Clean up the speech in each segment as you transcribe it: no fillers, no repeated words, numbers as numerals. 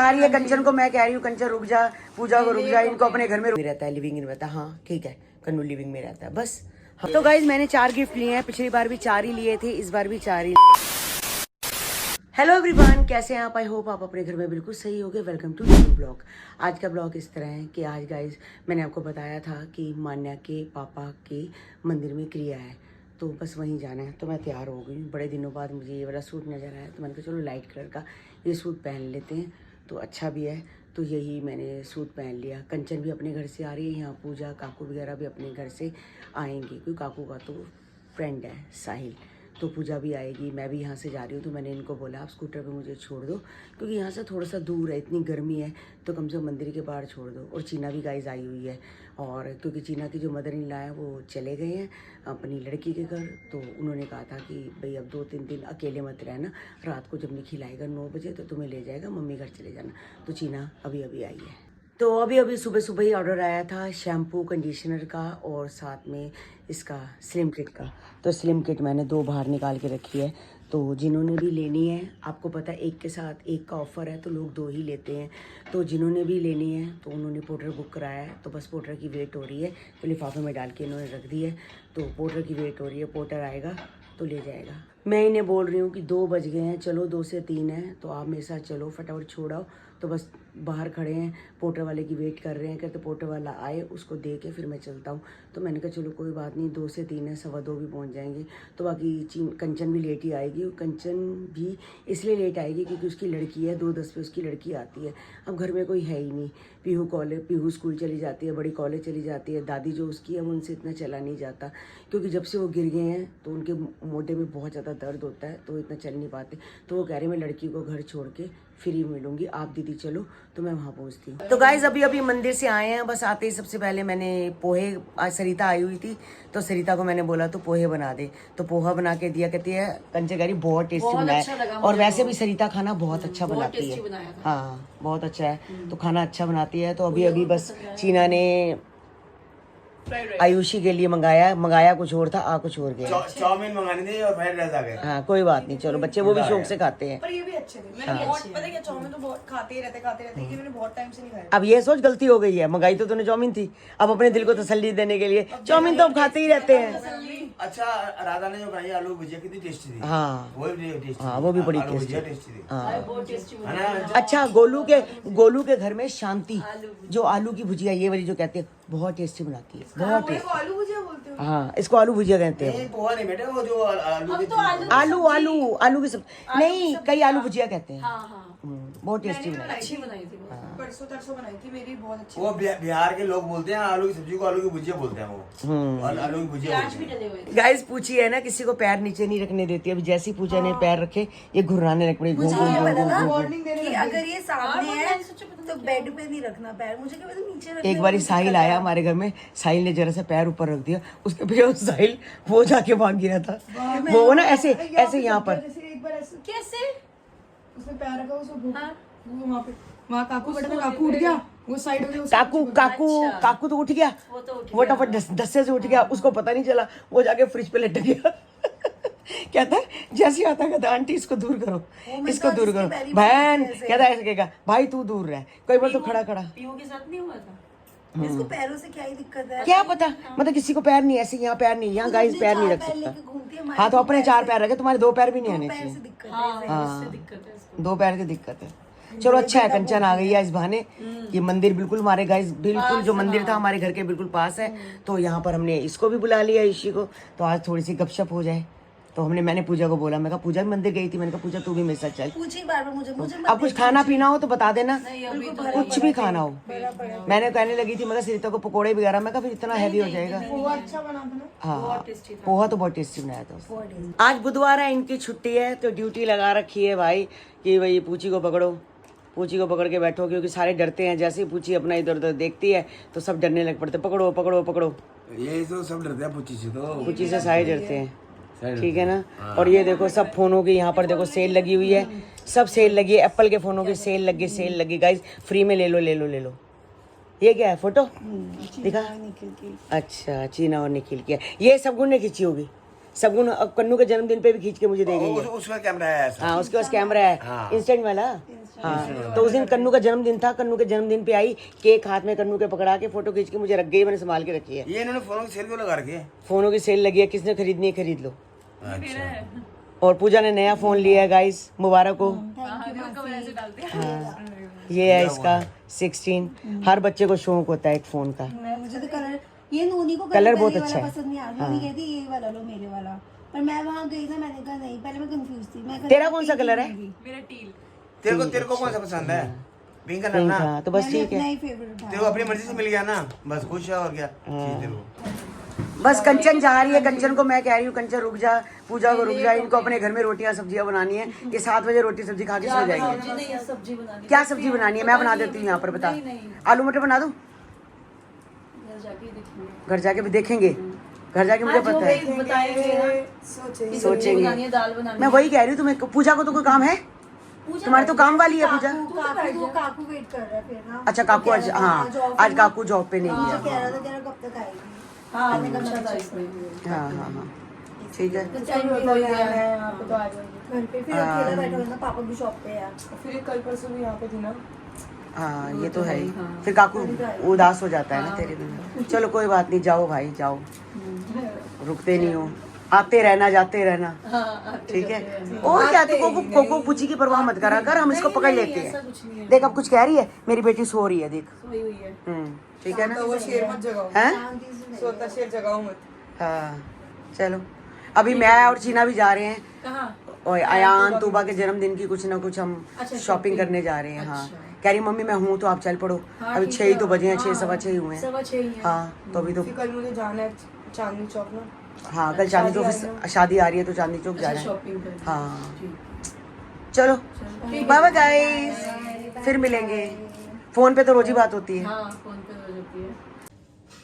समझा रही है कंचन को, मैं कह रही हूँ कंचन रुक जा, पूजा को रुक जा, इनको अपने घर में रहता है, लिविंग में रहता है। हाँ ठीक है, कन्नू लिविंग में रहता है बस। हाँ। तो गाइज मैंने 4 गिफ्ट लिए हैं, पिछली बार भी 4 ही लिए थे, इस बार भी 4 ही। हेलो एवरीवन, कैसे हैं आप? आई होप आप अपने घर में बिल्कुल सही होगे। Welcome to new blog. आज का ब्लॉग इस तरह है कि आज गाइज मैंने आपको बताया था कि मान्या के पापा के मंदिर में क्रिया है, तो बस वहीं जाना है। तो मैं तैयार हो गई, बड़े दिनों बाद मुझे ये वाला सूट नज़र आया, तो मैंने कहा चलो लाइट कलर का ये सूट पहन लेते हैं, तो अच्छा भी है। तो यही मैंने सूट पहन लिया। कंचन भी अपने घर से आ रही है, यहाँ पूजा काकू वगैरह भी अपने घर से आएंगे, क्योंकि काकू का तो फ्रेंड है साहिल, तो पूजा भी आएगी। मैं भी यहाँ से जा रही हूँ, तो मैंने इनको बोला आप स्कूटर पे मुझे छोड़ दो, क्योंकि यहाँ से थोड़ा सा दूर है, इतनी गर्मी है, तो कम से कम मंदिर के बाहर छोड़ दो। और चीना भी गाइस आई हुई है, और क्योंकि चीना की जो मदर इन लॉ है वो चले गए हैं अपनी लड़की के घर, तो उन्होंने कहा था कि भाई अब 2-3 दिन अकेले मत रहना, रात को जब निखिल आएगा 9 बजे तो तुम्हें ले जाएगा, मम्मी घर चले जाना। तो चीना अभी अभी आई है। तो अभी सुबह सुबह ही ऑर्डर आया था शैम्पू कंडीशनर का और साथ में इसका स्लिम किट का। तो स्लिम किट मैंने 2 बाहर निकाल के रखी है, तो जिन्होंने भी लेनी है, आपको पता है एक के साथ एक का ऑफ़र है, तो लोग 2 ही लेते हैं। तो जिन्होंने भी लेनी है तो उन्होंने पोर्टर बुक कराया है, तो बस पोर्टर की वेट हो रही है, तो लिफाफे में डाल के इन्होंने रख दी है। तो पोर्टर की वेट हो रही है, पोर्टर आएगा तो ले जाएगा। मैं इन्हें बोल रही हूँ कि 2 बज गए हैं, चलो 2 से 3 है, तो आप मेरे साथ चलो, फटाफट छोड़ाओ। तो बस बाहर खड़े हैं, पोर्टर वाले की वेट कर रहे हैं, कहते पोर्टर वाला आए उसको दे के फिर मैं चलता हूँ। तो मैंने कहा चलो कोई बात नहीं, 2 से 3 है, 2:15 भी पहुँच जाएंगे। तो बाकी कंचन भी लेट ही आएगी, और कंचन भी इसलिए लेट आएगी क्योंकि उसकी लड़की है, 2:10 पे उसकी लड़की आती है। अब घर में कोई है ही नहीं, पीहू स्कूल चली जाती है, बड़ी कॉलेज चली जाती है, दादी जो उसकी है वो उनसे इतना चला नहीं जाता, क्योंकि जब से वो गिर गए हैं तो उनके मोढे में बहुत ज़्यादा दर्द होता है, तो वो इतना चल नहीं पाते। तो वो कह रहे मैं लड़की को घर छोड़ के फ्री मिलूंगी, आप दीदी चलो, तो मैं वहाँ पहुँचती हूँ। तो गाइज अभी मंदिर से आए हैं, बस आते ही सबसे पहले मैंने पोहे, आज सरिता आई हुई थी, तो सरिता को मैंने बोला तो पोहे बना दे, तो पोहा बना के दिया। कहती है कंचे करी बहुत टेस्टी बनाया, अच्छा, और वैसे भी सरिता खाना बहुत अच्छा बनाती है। हाँ बहुत अच्छा है, तो खाना अच्छा बनाती है। तो अभी बस चीना ने आयुषी के लिए मंगाया कुछ और था, कुछ और गया। चाउमीन मंगानी थी और फ्राइड राइस आ गए। हाँ कोई बात नहीं, चलो बच्चे वो भी शौक से खाते हैं। पर ये भी अच्छे थे, मैंने बहुत पता है क्या, चाउमीन तो बहुत खाते ही रहते ये मैंने बहुत टाइम से नहीं खाया। अब ये सोच गलती हो गई है, मंगाई तो तूने चाउमीन थी, अब अपने दिल को तसल्ली देने के लिए चाउमीन तो हम खाते ही रहते हैं। अच्छा राधा ने जो बनाई आलू भुजिया कितनी टेस्टी थी। हाँ वो भी टेस्टी, हाँ वो भी बड़ी टेस्टी थी। हाँ बहुत टेस्टी अच्छा, गोलू के घर में शांति जो आलू की भुजिया ये वाली जो कहते हैं बहुत टेस्टी बनाती है, बहुत टेस्टी। आलू भुजिया बोलते हो? हाँ इसको आलू भुजिया कहते हैं। नहीं पोहा नहीं बेटे, वो जो आलू की सब्जी नहीं, कई आलू भुजिया कहते हैं। बहुत टेस्टी बनाई थी, परसों तरसों बनाई थी, मेरी बहुत अच्छी। वो बिहार के लोग बोलते हैं आलू की सब्जी को आलू की भुजिया बोलते हैं वो, और आलू की भुजिया गाइस पूछी है ना, किसी को पैर नीचे नहीं रखने देती। अभी जैसी पूजा ने पैर रखे ये घुर्राने लग पड़ी, अगर ये सामने है तो बेड पे नहीं रखना पैर, मुझे क्या पता नीचे रखना। एक बार साहिल आया हमारे घर में, साहिल ने जरा सा पैर ऊपर रख दिया, उसके पीछे साहिल वो जाके भाग गिरा था, वो ना ऐसे यहाँ पर कैसे उसने पैर रखा, वो वहाँ पे काकू बैठा था, काकू उठ गया, वो साइड हो गया, काकू तो उठ गया, वो फटाफट धस्से से उठ गया, उसको पता नहीं चला, वो जाके फ्रिज पे लट गया। कहता है जैसे आता कहता आंटी इसको दूर करो, इसको दूर करो, बहन कहता ऐसे कहेगा भाई तू दूर रह। कई बार तो खड़ा पीहू के साथ नहीं हुआ था, इसको पैरों से क्या ही दिक्कत है, क्या पता, मतलब किसी को पैर नहीं, ऐसे यहाँ पैर नहीं, यहाँ गाइस पैर नहीं रख सकता। हाँ तो अपने 4 पैर रखे, तुम्हारे 2 पैर भी नहीं आने चाहिए। हाँ 2 पैर की दिक्कत है। चलो अच्छा है कंचन आ गई है इस बहाने, ये मंदिर बिल्कुल हमारे गाइस बिल्कुल जो मंदिर था हमारे घर के बिल्कुल पास है, तो यहाँ पर हमने इसको भी बुला लिया ईशी को, तो आज थोड़ी सी गपशप हो जाए। तो मैंने पूजा को बोला, मैं कहा पूजा भी मंदिर गई थी, मैंने कहा पूजा तू भी मेरे साथ चल, पूछी बार-बार मुझे अब कुछ खाना पीना हो तो बता देना, कुछ भी खाना हो। मैंने कहने लगी थी मगर सरिता को पकोड़े वगैरह, मैं कहा फिर इतना हैवी हो जाएगा। अच्छा बना था ना, हाँ पोहा तो बहुत टेस्टी बनाया था। आज बुधवार है, इनकी छुट्टी है, तो ड्यूटी लगा रखी है भाई कि भाई पूची को पकड़ो, पूची को पकड़ के बैठो, क्योंकि सारे डरते हैं, जैसे ही पूची अपना इधर उधर देखती है तो सब डरने लग पड़ते, पकड़ो पकड़ो पकड़ो। ये तो सब डरते हैं पूची से, तो पूची से सारे डरते हैं, ठीक है ना। और ये देखो सब फोनों की यहाँ पर देखो सेल लगी हुई है, सब सेल लगी है, एप्पल के फोनों की सेल लगी गाइस, फ्री में ले लो। ये क्या है फोटो दिखा? अच्छा चीना और निखिल की है, ये सब गुण ने खींची होगी, सगुन कन्नू के जन्मदिन पे भी खींच के मुझे दे गई है। उसमें कैमरा है ऐसा। हाँ उसके पास कैमरा है, हाँ। इंस्टेंट वाला। हाँ तो उस दिन कन्नू का जन्मदिन था, कन्नू के जन्मदिन पे आई, केक हाथ में कन्नू के पकड़ा के फोटो खींच के मुझे रख गई, मैंने संभाल के रखी है। ये इन्होंने फोनों की सेल क्यों लगा रखी है? फोनों की सेल लगी है, किसने खरीदनी है खरीद लो। अच्छा। और पूजा ने नया फोन लिया है गाइस, मुबारक हो। हाँ ये है इसका 16। हर बच्चे को शौक होता है एक फोन का। मुझे तो कलर, ये नोनी को कलर बहुत पहले अच्छा वाला है। पसंद नहीं आया। नोनी कहती ये वाला लो मेरे वाला, पर मैं वहाँ गई ना, मैंने कहा नहीं, पहले मैं कंफ्यूज थी। मैं तेरा कौन सा कलर है? तेरे को कौन सा पसंद है? Pink colour pink. ना? हाँ तो बस ठीक है, नई फेवरेट उठाया। तेरे को अपनी मर्जी से मिल गया ना, बस खुश है और क्या चाहिए तेरे को। बस कंचन जा रही है। कंचन को मैं कह रही हूँ कंचन रुक जा, पूजा को रुक जा, इनको अपने घर में रोटियां सब्जियां बनानी है। ये 7 बजे रोटी सब्जी खा के सो जाएंगे। सब्जी बनानी क्या सब्जी बनानी है? मैं बना देती हूँ यहाँ पर, बता। आलू मटर बना दूँ? घर जाके भी देखेंगे, घर जाके मुझे पता है, बताएंगे, सोचेंगे। दाल बनानी। मैं वही कह रही हूँ तुम्हें, पूजा को तो कोई काम है? तुम्हारी तो काम वाली है पूजा। काकू वेट कर रहा है फिर ना। अच्छा काकू आज, हाँ आज काकू जॉब पे नहीं कह है। रहा था, कह रहा कब तक आएगी। हाँ आने का अच्छा था इसमें। हाँ हाँ हाँ ठीक है। घर पे फिर अकेला बैठा हुआ ना, पापा भी शॉप पे है। फिर कल परसों भी यहाँ पे थी ना। हाँ ये तो है ही। फिर काकू उदास हो जाता है ना तेरे बिना। चलो कोई बात नहीं, जाओ भाई जाओ, रुकते नहीं हो, आते रहना जाते रहना, ठीक है। और क्या, तो कोको पूछी की परवाह मत करा कर, हम इसको पकड़ लेते हैं। देख अब कुछ कह रही है, मेरी बेटी सो रही है, देख। ठीक है ना? तो वो शेर मत जगाओ, हैं? सोता शेर जगाओ मत। हाँ चलो, अभी मैं और चीना भी जा रहे हैं। और अयान तूबा के जन्मदिन की कुछ ना कुछ हम शॉपिंग करने जा रहे हैं। हाँ कह रही मम्मी मैं हूँ तो आप चल पड़ो। अभी 6 ही तो बजे हैं, 6 सवा 6 ही हुए हैं। हाँ तो अभी तो कल मुझे जाना है चांदनी चौक ना। हाँ कल चांदनी चौक शादी आ रही है तो चांदनी चौक जा रहे हैं। हाँ चलो बाय बाय गाइस, फिर मिलेंगे। फोन पे तो रोज ही बात होती है।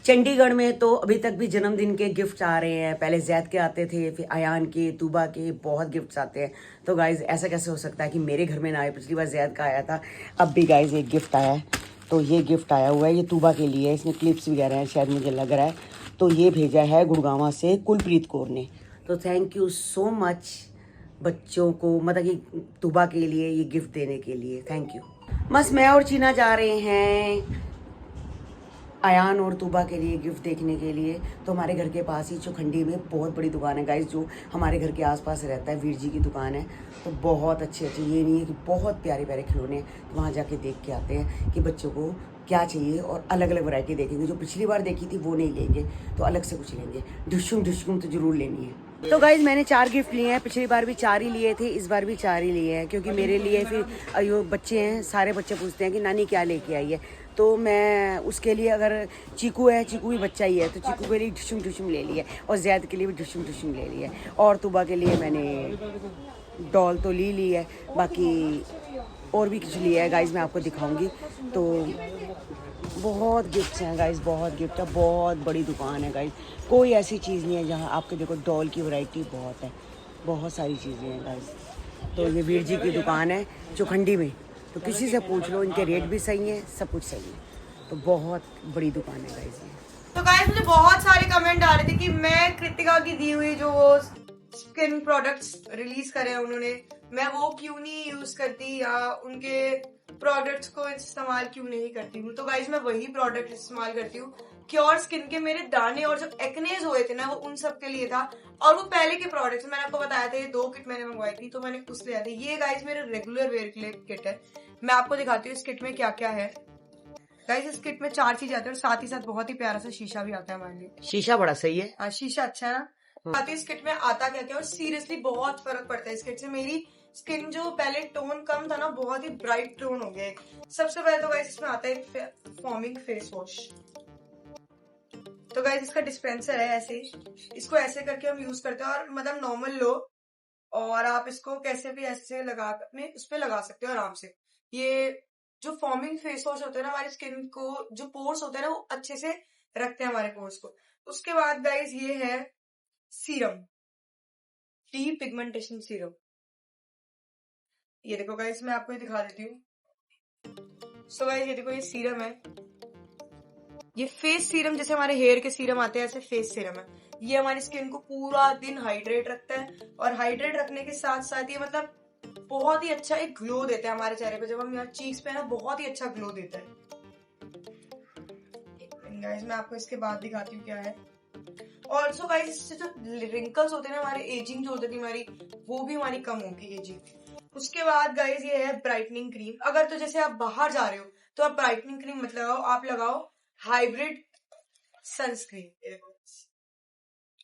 चंडीगढ़ में तो अभी तक भी जन्मदिन के गिफ्ट आ रहे हैं। पहले जैद के आते थे, फिर अयान के, तूबा के, बहुत गिफ्ट्स आते हैं। तो गाइज ऐसा कैसे हो सकता है कि मेरे घर में ना आए? पिछली बार जैद का आया था, अब भी गाइज एक गिफ्ट आया है। तो ये गिफ्ट आया हुआ है, ये तूबा के लिए है। इसमें क्लिप्स वगैरह हैं शायद, मुझे लग रहा है। तो ये भेजा है गुड़गांव से कुलप्रीत कौर ने। तो थैंक यू सो मच बच्चों को, मतलब कि तूबा के लिए ये गिफ्ट देने के लिए थैंक यू। बस मैं और चीना जा रहे हैं अयान और तूबा के लिए गिफ्ट देखने के लिए। तो हमारे घर के पास ही चौखंडी में बहुत बड़ी दुकान है गाइस, जो हमारे घर के आसपास रहता है, वीर जी की दुकान है। तो बहुत अच्छे अच्छे, ये नहीं है कि बहुत प्यारे प्यारे खिलौने हैं। तो वहाँ जाके देख के आते हैं कि बच्चों को क्या चाहिए, और अलग अलग वैरायटी देखेंगे। जो पिछली बार देखी थी वो नहीं लेंगे, तो अलग से कुछ लेंगे। ढुशुम तो जरूर लेनी है। तो गाइज मैंने 4 गिफ्ट लिए हैं, पिछली बार भी 4 ही लिए थे, इस बार भी 4 ही लिए हैं। क्योंकि मेरे लिए फिर अयो बच्चे हैं, सारे बच्चे पूछते हैं कि नानी क्या लेके आई है। तो मैं उसके लिए, अगर चीकू है, चीकू भी बच्चा ही है, तो चीकू के लिए ढुशुम ले लिया, और जैद के लिए भी ढुशुम ले लिया, और तूबा के लिए मैंने डॉल तो ली है, बाकी और भी कुछ लिया है गाइज, मैं आपको दिखाऊंगी। तो बहुत गिफ्ट्स हैं गाइज, बहुत गिफ्ट है, बहुत बड़ी दुकान है गाइज। कोई ऐसी चीज़ नहीं है जहाँ आपके देखो डॉल की वैरायटी बहुत है, बहुत सारी चीज़ें हैं गाइज। तो ये वीर जी की दुकान है चौखंडी में, तो किसी से पूछ लो, इनके रेट भी सही हैं, सब कुछ सही है। तो बहुत बड़ी दुकान है गाइज ये। तो गाइस मुझे बहुत सारे कमेंट आ रहे थे कि मैं कृतिका की दी हुई जो वो स्किन प्रोडक्ट्स रिलीज करे हैं उन्होंने, मैं वो क्यों नहीं यूज करती या उनके प्रोडक्ट्स को इस्तेमाल क्यों नहीं करती हूँ। तो गाइस मैं वही प्रोडक्ट इस्तेमाल करती हूँ। क्योर स्किन के मेरे दाने और जो एक्नेज हुए थे ना, वो उन सब के लिए था। और वो पहले के प्रोडक्ट्स मैंने आपको बताया था, ये 2 किट मैंने मंगवाई थी, तो मैंने उस लिया था। ये गाइस मेरे रेगुलर वेयर के लिए किट है। मैं आपको दिखाती हूँ इस किट में क्या क्या है। गाइस इस किट में 4 चीज आती है, और साथ ही साथ बहुत ही प्यारा सा शीशा भी आता है हमारे लिए। शीशा बड़ा सही है। हाँ शीशा अच्छा है ना। साथ ही इस किट में आता क्या क्या, और सीरियसली बहुत फर्क पड़ता है इस किट से। मेरी स्किन जो पहले टोन कम था ना, बहुत ही ब्राइट टोन हो गया है। सबसे पहले तो गाइस इसमें आता है फॉर्मिंग फेस वॉश। तो गाइस इसका डिस्पेंसर है ऐसे, इसको ऐसे करके हम यूज करते हैं, और मतलब नॉर्मल लो, और आप इसको कैसे भी ऐसे लगा अपने उस पे लगा सकते हो आराम से। ये जो फॉर्मिंग फेस वॉश होते हैं ना, हमारी स्किन को जो पोर्स होते हैं ना, वो अच्छे से रखते हैं हमारे पोर्स को। उसके बाद गाइस ये है सीरम, डी पिगमेंटेशन सीरम। ये देखो गाइस मैं आपको ये दिखा देती हूँ। सो गाइस ये देखो, ये सीरम है, ये फेस सीरम, जैसे हमारे हेयर के सीरम आते हैं ऐसे फेस सीरम है। ये हमारी स्किन को पूरा दिन हाइड्रेट रखता है, और हाइड्रेट रखने के साथ साथ ये मतलब बहुत ही अच्छा एक ग्लो देता है हमारे चेहरे पे। जब हम यहाँ चीक्स पे ना बहुत ही अच्छा ग्लो देता है। गाइस मैं आपको इसके बाद दिखाती हूँ क्या है। ऑल्सो गाइस इससे जो रिंकल्स होते हैं ना, हमारे एजिंग जो होती है हमारी, वो भी हमारी कम होगी एजिंग। उसके बाद गाइस ये है ब्राइटनिंग क्रीम। अगर तो जैसे आप बाहर जा रहे हो तो आप ब्राइटनिंग क्रीम मत लगाओ, आप लगाओ हाइब्रिड सनस्क्रीन।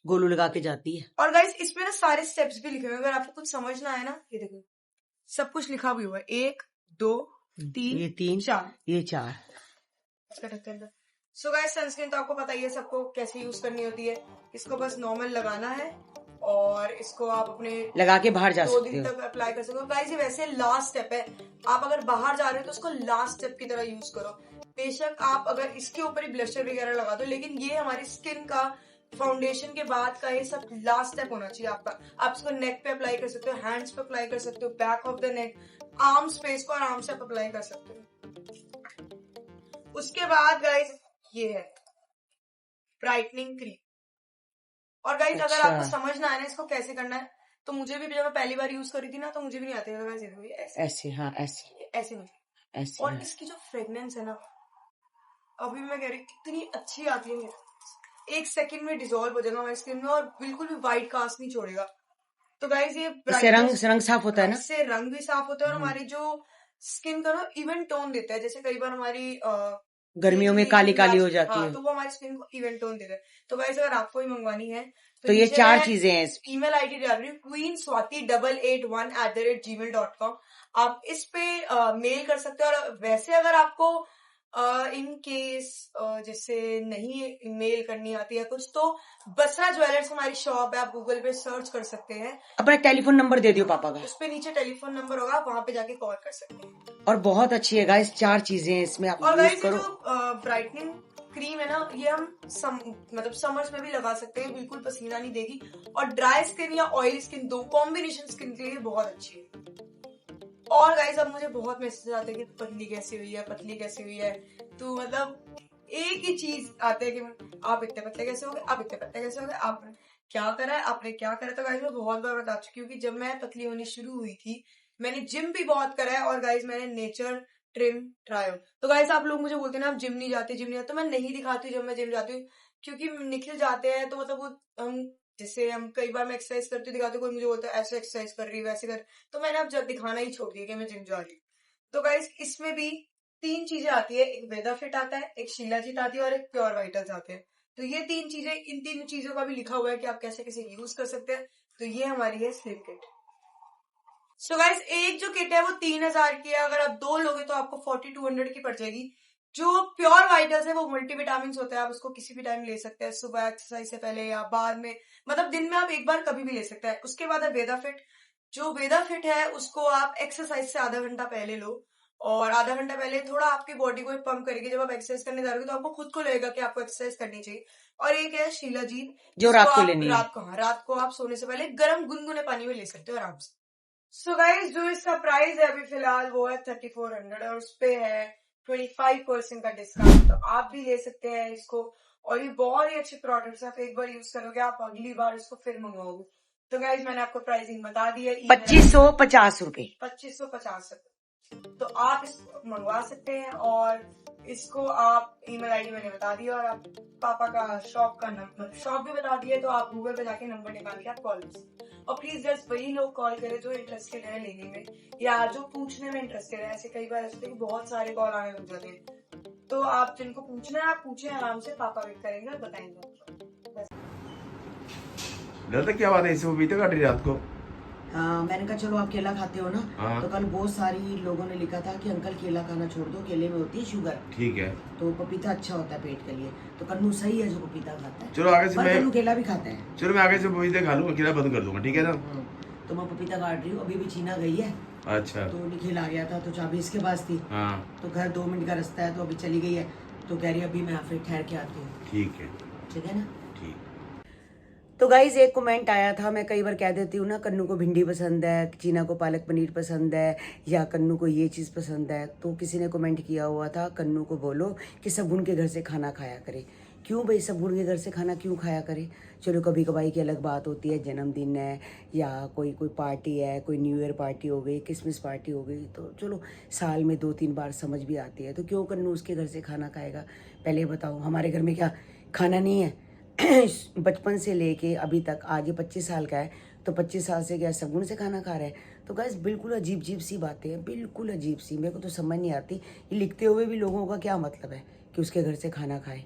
गोलू लगा के जाती है। और गाइस इसमें ना सारे स्टेप्स भी लिखे हुए हैं, अगर आपको कुछ समझ ना आए ना, ये देखो सब कुछ लिखा भी हुआ है। 1 2 3 ये 3 4 ये 4। इसका ढक्कन। सो गाइस सनस्क्रीन तो आपको पता ही है सबको कैसे यूज करनी होती है। इसको बस नॉर्मल लगाना है और इसको आप अपने लगा के बाहर जा 2 सकते दिन हो। तक अप्लाई कर सकते हो। गाइस ये वैसे लास्ट स्टेप है, आप अगर बाहर जा रहे हो तो उसको लास्ट स्टेप की तरह यूज करो। बेशक आप अगर इसके ऊपर ही ब्लशर वगैरह लगा दो, लेकिन ये हमारी स्किन का फाउंडेशन के बाद का ये सब लास्ट स्टेप होना चाहिए आपका। आप इसको नेक पे अप्लाई कर सकते हो, हैंड्स पे अप्लाई कर सकते हो, back of the neck, arm space को आराम से आप अप्लाई कर सकते हो। उसके बाद गाइस ये है ब्राइटनिंग क्रीम। और गाइस अगर अच्छा। आपको समझ ना आए ना इसको कैसे करना है, तो मुझे भी जब मैं पहली बार यूज करी थी ना तो मुझे भी नहीं आती थी। ऐसे, हाँ ऐसे ऐसे नहीं। ऐसे। और इसकी जो फ्रेग्रेंस है ना, अभी मैं कह रही कितनी अच्छी आती है। 1 सेकंड में डिजोल्व हो जाएगा हमारी स्किन में और बिल्कुल भी व्हाइट कास्ट नहीं छोड़ेगा। तो गाइस ये इससे रंग साफ होता है ना। इससे रंग भी साफ होता है और हमारी जो स्किन का ना इवन टोन देता है। जैसे कई बार हमारी गर्मियों में काली काली हो जाती है, तो वो हमारी स्किन को इवन टोन देता है। तो गाइस अगर आपको ही मंगवानी है तो ये 4 चीजें हैं। ईमेल आईडी डाल रही हूँ queenswati881@gmail.com। आप इस पे मेल कर सकते हो। और वैसे अगर आपको इन केस जैसे नहीं मेल करनी आती है कुछ, तो बसरा ज्वेलर्स हमारी शॉप है, आप गूगल पे सर्च कर सकते हैं। अपना टेलीफोन नंबर दे दियो पापा का। उस पे नीचे टेलीफोन नंबर होगा, आप वहां पे जाके कॉल कर सकते हैं। और बहुत अच्छी है गाइस, 4 चीजें हैं इसमें, आप और यूज गाइस करो। जो ब्राइटनिंग क्रीम है ना, ये हम मतलब समर्स में भी लगा सकते हैं, बिल्कुल पसीना नहीं देगी। और ड्राई स्किन या ऑयली स्किन, दो कॉम्बिनेशन स्किन के लिए बहुत अच्छी है। और गाइस अब मुझे बहुत मैसेज आते हैं कि पतली कैसी हुई है, पतली कैसी हुई है। तो मतलब एक ही चीज आते हैं कि आप इतने पतले कैसे हो गए, आप इतने पतले कैसे हो गए, आपने क्या करा है, आपने क्या करा। तो गाइस मैं बहुत बार बता चुकी हूँ कि जब मैं पतली होनी शुरू हुई थी मैंने जिम भी बहुत करा है, और गाइस मैंने नेचर ट्रिम ट्राई। तो गाइस आप लोग मुझे बोलते हैं ना आप जिम नहीं जाते, जिम नहीं जाते। तो मैं नहीं दिखाती जब मैं जिम जाती हूँ, क्योंकि निखिल जाते हैं तो मतलब वो हम जैसे हम कई बार मैं एक्सरसाइज करती दिखाती हूँ, कोई मुझे बोलता है ऐसे एक्सरसाइज कर रही है वैसे कर, तो मैंने अब जब दिखाना ही छोड़ दिया कि मैं जिम जा रही हूँ। तो गाइस इसमें भी 3 चीजें आती है, एक वेदाफिट आता है, एक शीलाजीत आती है और एक प्योर वाइटल्स आते हैं। तो ये 3 चीजें, इन 3 चीजों का भी लिखा हुआ है कि आप कैसे कैसे यूज कर सकते हैं। तो ये हमारी है स्लिम किट। सो गाइस एक जो किट है वो 3000 की है, अगर आप 2 लोगे तो आपको 4200 की पड़ जाएगी। जो प्योर वाइटल्स है वो मल्टीविटामिन होते हैं, आप उसको किसी भी टाइम ले सकते हैं, सुबह एक्सरसाइज से पहले या बाद में, मतलब दिन में आप एक बार कभी भी ले सकते हैं। उसके बाद है वेदाफिट। जो वेदाफिट है उसको आप एक्सरसाइज से आधा घंटा पहले लो, और आधा घंटा पहले थोड़ा आपकी बॉडी को पंप करेगी। जब आप एक्सरसाइज करने जा रहे हो तो आपको खुद को लगेगा कि आपको एक्सरसाइज करनी चाहिए। और एक है शीलाजीत, जो रात को लेनी है। रात को आप सोने से पहले गर्म गुनगुने पानी में ले सकते हो आराम से। सो गाइस जो इसका प्राइस है अभी फिलहाल वो है 3400 और उस पे है 25% का डिस्काउंट। तो आप भी ले सकते हैं इसको, और ये बहुत ही अच्छे प्रोडक्ट्स है। आप एक बार यूज करोगे आप अगली बार इसको फिर मंगवाओगे। तो गाइस मैंने आपको प्राइसिंग बता दी है, 2550 रुपए, 2550 रुपए। तो आप इसको मंगवा सकते हैं, और इसको आप ईमेल आईडी मैंने बता दी, और आप पापा का शॉप का नंबर शॉप भी बता दिए, तो आप गूगल पे जाके नंबर निकाल के आप कॉल कर सकते हैं। और प्लीज जस्ट वही लोग कॉल करें जो इंटरेस्टेड है लेने में या जो पूछने में इंटरेस्टेड है। ऐसे कई बार ऐसे कि बहुत सारे कॉल आने लग जाते हैं, तो आप जिनको पूछना है आप पूछें आराम से, पापा वेट करेंगे और बताएंगे। लता क्या बात है, इसमें पपीता काट रही रात को? मैंने कहा चलो आप केला खाते हो ना, हाँ। तो कल बहुत सारी लोगों ने लिखा था कि अंकल केला खाना छोड़ दो, केले में होती है शुगर। ठीक है, तो पपीता अच्छा होता है पेट के लिए। तो कन्नू सही है जो पपीता खाता है। चलो आगे से मैं कन्नू केला भी खाता है। चलो मैं आगे से पपीते खा लूंगा, केला बंद कर दूंगा, ठीक है ना? तो मैं पपीता काट रही हूँ, अभी भी चीना गई है। अच्छा, तो निखिल आ गया था तो चाबी इसके पास थी। हाँ तो घर 2 मिनट का रास्ता है, तो अभी चली गई है। तो कह रही अभी मैं फिर ठहर के आती हूँ। ठीक है, ठीक है ना? ठीक। तो गाइज एक कमेंट आया था, मैं कई बार कह देती हूँ ना कन्नू को भिंडी पसंद है, चीना को पालक पनीर पसंद है, या कन्नू को ये चीज़ पसंद है। तो किसी ने कमेंट किया हुआ था कन्नू को बोलो कि सबुन के घर से खाना खाया करे। क्यों भाई सबुन के घर से खाना क्यों खाया करे? चलो कभी कभाई की अलग बात होती है, जन्मदिन है या कोई पार्टी है, कोई न्यू ईयर पार्टी हो गई, क्रिसमस पार्टी हो गई, तो चलो साल में 2-3 बार समझ भी आती है। तो क्यों कन्नू उसके घर से खाना खाएगा? पहले बताओ, हमारे घर में क्या खाना नहीं है? बचपन से लेके अभी तक, आगे 25 साल का है तो 25 साल से क्या सबुन से खाना खा रहा है? तो गाइस बिल्कुल अजीब अजीब सी बातें हैं, बिल्कुल अजीब सी। मेरे को तो समझ नहीं आती ये लिखते हुए भी लोगों का क्या मतलब है कि उसके घर से खाना खाए।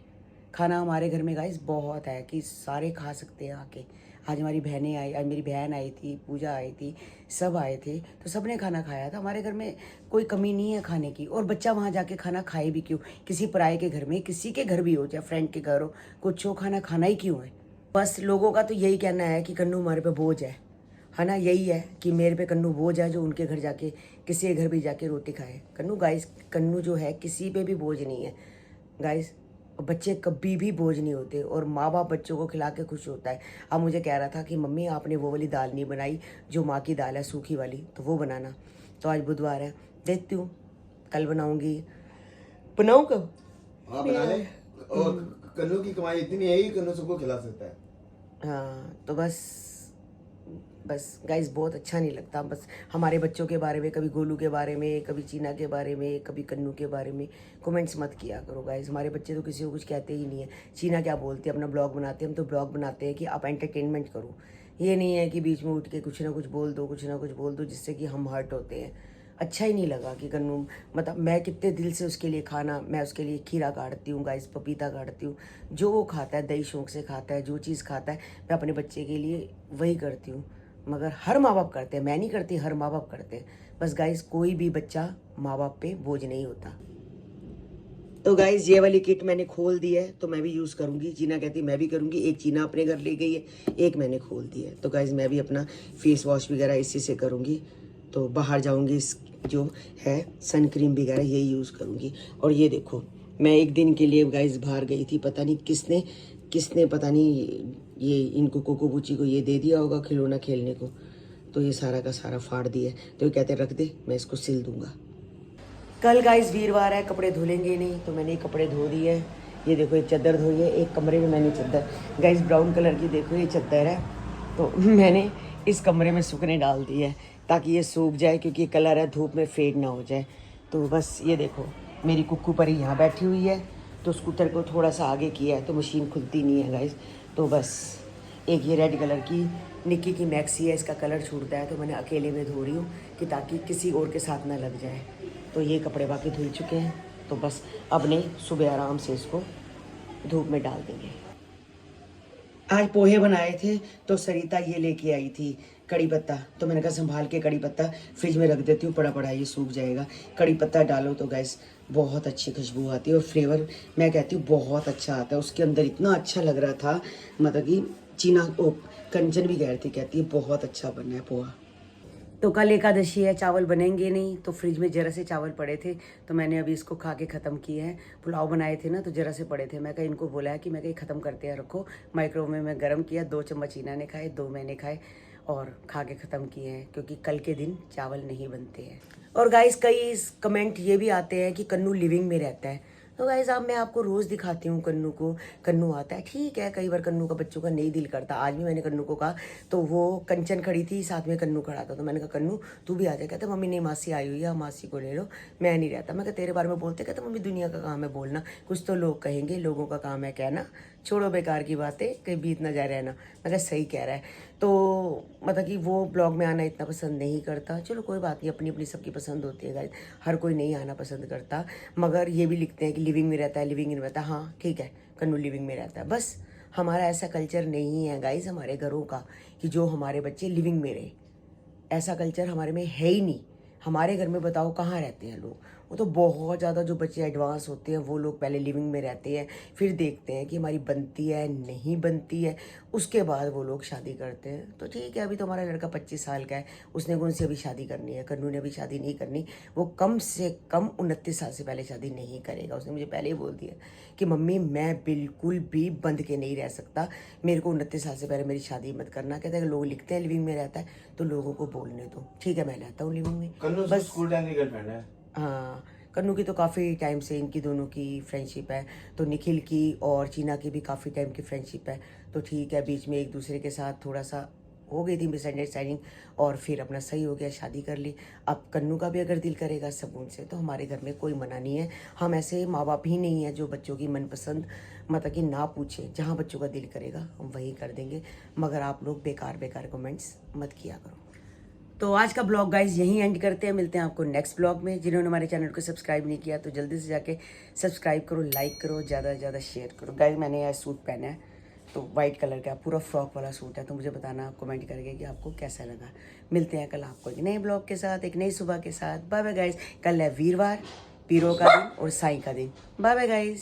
खाना हमारे घर में गाइस बहुत है कि सारे खा सकते हैं आके। आज हमारी बहनें आई, आज मेरी बहन आई थी, पूजा आई थी, सब आए थे, तो सब ने खाना खाया था। हमारे घर में कोई कमी नहीं है खाने की। और बच्चा वहाँ जाके खाना खाए भी क्यों? किसी पराये के घर में, किसी के घर भी हो, चाहे फ्रेंड के घर हो, कुछ हो, खाना खाना ही क्यों है? बस लोगों का तो यही कहना है कि कन्नू हमारे पे बोझ है ना? यही है कि मेरे पे कन्नू बोझ है जो उनके घर जाके, किसी के घर भी जाके रोटी खाए। कन्नू जो है किसी पे भी बोझ नहीं है गाइस। बच्चे कभी भी बोझ नहीं होते और माँ बाप बच्चों को खिला के खुश होता है। अब मुझे कह रहा था कि मम्मी आपने वो वाली दाल नहीं बनाई जो माँ की दाल है, सूखी वाली, तो वो बनाना। तो आज बुधवार है, देखती हूँ कल बनाऊंगी। बनाऊँ कब? हाँ बना ले। और कन्नू की कमाई इतनी है कि कन्नू सबको खिला सकता है। हाँ तो बस गाइस बहुत अच्छा नहीं लगता। बस हमारे बच्चों के बारे में, कभी गोलू के बारे में, कभी चीना के बारे में, कभी कन्नू के बारे में कमेंट्स मत किया करो गाइस। हमारे बच्चे तो किसी को कुछ कहते ही नहीं है। चीना क्या बोलती है, अपना ब्लॉग बनाते हैं, हम तो ब्लॉग बनाते हैं कि आप एंटरटेनमेंट करो। ये नहीं है कि बीच में उठ के कुछ ना कुछ बोल दो जिससे कि हम हर्ट होते हैं। अच्छा ही नहीं लगा कि कन्नू, मतलब मैं कितने दिल से उसके लिए खाना, मैं उसके लिए खीरा काटती हूँ गाइस, पपीता काटती हूँ, जो वो खाता है, दही शौक से खाता है, जो चीज़ खाता है मैं अपने बच्चे के लिए वही करती हूँ। मगर हर माँ बाप करते हैं, मैं नहीं करती, हर माँ बाप करते हैं। बस गाइस कोई भी बच्चा माँ बाप पे बोझ नहीं होता। तो गाइस ये वाली किट मैंने खोल दी है तो मैं भी यूज़ करूँगी। चीना कहती मैं भी करूँगी। एक चीना अपने घर ले गई है, एक मैंने खोल दी है। तो गाइस मैं भी अपना फेस वॉश वगैरह इसी से करूँगी। तो बाहर जाऊँगी, जो है सन क्रीम वगैरह यही यूज़ करूँगी। और ये देखो, मैं एक दिन के लिए गाइस बाहर गई थी, पता नहीं किसने पता नहीं ये इनको कोकोबुची को ये दे दिया होगा खिलौना खेलने को, तो ये सारा का सारा फाड़ दिया। तो ये कहते रख दे, मैं इसको सिल दूंगा। कल गाइस वीरवार है, कपड़े धुलेंगे नहीं, तो मैंने कपड़े धो दिए। ये देखो एक चादर धोई है, एक कमरे में मैंने चादर गाइस ब्राउन कलर की, देखो ये चादर है, तो मैंने इस कमरे में सूखने डाल दी है ताकि ये सूख जाए, क्योंकि ये कलर है, धूप में फेड ना हो जाए। तो बस ये देखो मेरी कुक्कू परी यहाँ बैठी हुई है, तो स्कूटर को थोड़ा सा आगे किया है तो मशीन खुलती नहीं है गाइस। तो बस एक ये रेड कलर की निक्की की मैक्सी है, इसका कलर छूटता है तो मैंने अकेले में धो रही हूँ कि ताकि किसी और के साथ ना लग जाए। तो ये कपड़े बाकी धुल चुके हैं, तो बस अब नहीं, सुबह आराम से इसको धूप में डाल देंगे। आज पोहे बनाए थे तो सरिता ये लेके आई थी कड़ी पत्ता, तो मैंने कहा संभाल के कड़ी पत्ता फ्रिज में रख देती हूँ, पड़ा ये सूख जाएगा। कड़ी पत्ता डालो तो गैस बहुत अच्छी खुशबू आती है और फ्लेवर मैं कहती हूँ बहुत अच्छा आता है। उसके अंदर इतना अच्छा लग रहा था, मतलब कि चीना कंचन भी कह रही थी, कहती है बहुत अच्छा बना है पोहा। तो कल एकादशी है, चावल बनेंगे नहीं, तो फ्रिज में जरा से चावल पड़े थे तो मैंने अभी इसको खा के ख़त्म किए हैं। पुलाव बनाए थे ना तो जरा से पड़े थे, मैं कहीं इनको बोला है कि मैं कहीं ख़त्म करते हैं, रखो। माइक्रोवेव में गर्म किया, 2 चम्मच चीना ने खाए, 2 मैंने खाए और खा के ख़त्म किए हैं, क्योंकि कल के दिन चावल नहीं बनते हैं। और गाइस कई कमेंट ये भी आते हैं कि कन्नू लिविंग में रहता है। तो गाइस अब मैं आपको रोज़ दिखाती हूँ कन्नू को, कन्नू आता है, ठीक है, कई बार कन्नू का बच्चों का नहीं दिल करता। आज भी मैंने कन्नू को कहा, तो वो कंचन खड़ी थी, साथ में कन्नू खड़ा था, तो मैंने कहा कन्नू तू भी आ जाए। कहते मम्मी नहीं मासी आई हुई है, मासी को ले लो, मैं नहीं रहता। मैं कहा तेरे बारे में बोलते, कहते मम्मी दुनिया का काम है बोलना, कुछ तो लोग कहेंगे, लोगों का काम है कहना, छोड़ो बेकार की बातें, कहीं बीत ना जा रहना। मैं कहा सही कह रहा है। तो मतलब कि वो ब्लॉग में आना इतना पसंद नहीं करता। चलो कोई बात नहीं, अपनी अपनी सबकी पसंद होती है गाइस, हर कोई नहीं आना पसंद करता। मगर ये भी लिखते हैं कि लिविंग में रहता है, लिविंग में रहता है। हाँ ठीक है, कन्नू लिविंग में रहता है। बस हमारा ऐसा कल्चर नहीं है गाइस हमारे घरों का कि जो हमारे बच्चे लिविंग में रहे, ऐसा कल्चर हमारे में है ही नहीं। हमारे घर में बताओ कहाँ रहते हैं लोग, वो तो बहुत ज़्यादा जो बच्चे एडवांस होते हैं वो लोग पहले लिविंग में रहते हैं, फिर देखते हैं कि हमारी बनती है नहीं बनती है, उसके बाद वो लोग शादी करते हैं। तो ठीक है, अभी तो हमारा लड़का 25 साल का है, उसने कौन सी अभी शादी करनी है, कन्नू ने अभी शादी नहीं करनी। वो कम से कम 29 साल से पहले शादी नहीं करेगा। उसने मुझे पहले ही बोल दिया कि मम्मी मैं बिल्कुल भी बंध के नहीं रह सकता, मेरे को 29 साल से पहले मेरी शादी मत करना। कहते हैं लोग लिखते हैं लिविंग में रहता है तो लोगों को बोलने दो। ठीक है, मैं रहता हूँ लिविंग में। कन्नू बस स्कूल टाइम की गर्लफ्रेंड है। हाँ, कन्नू की तो काफ़ी टाइम से इनकी दोनों की फ्रेंडशिप है, तो निखिल की और चीना की भी काफ़ी टाइम की फ्रेंडशिप है। तो ठीक है, बीच में एक दूसरे के साथ थोड़ा सा हो गई थी मिसअंडरस्टैंडिंग और फिर अपना सही हो गया, शादी कर ली। अब कन्नू का भी अगर दिल करेगा सुकून से तो हमारे घर में कोई मना नहीं है। हम ऐसे माँ बाप ही नहीं है जो बच्चों की मनपसंद मतलब कि ना पूछे, जहाँ बच्चों का दिल करेगा हम वही कर देंगे। मगर आप लोग बेकार बेकार कमेंट्स मत किया करो। तो आज का ब्लॉग गाइज यहीं एंड करते हैं, मिलते हैं आपको नेक्स्ट ब्लॉग में। जिन्होंने हमारे चैनल को सब्सक्राइब नहीं किया तो जल्दी से जाके सब्सक्राइब करो, लाइक करो, ज़्यादा से ज़्यादा शेयर करो। गाइज मैंने यह सूट पहना है तो वाइट कलर का पूरा फ्रॉक वाला सूट है, तो मुझे बताना कमेंट करके कि आपको कैसा लगा। मिलते हैं कल आपको एक नए ब्लॉग के साथ, एक नई सुबह के साथ। Bye bye guys. कल है वीरवार, पीरों का दिन और साईं का दिन। Bye bye guys.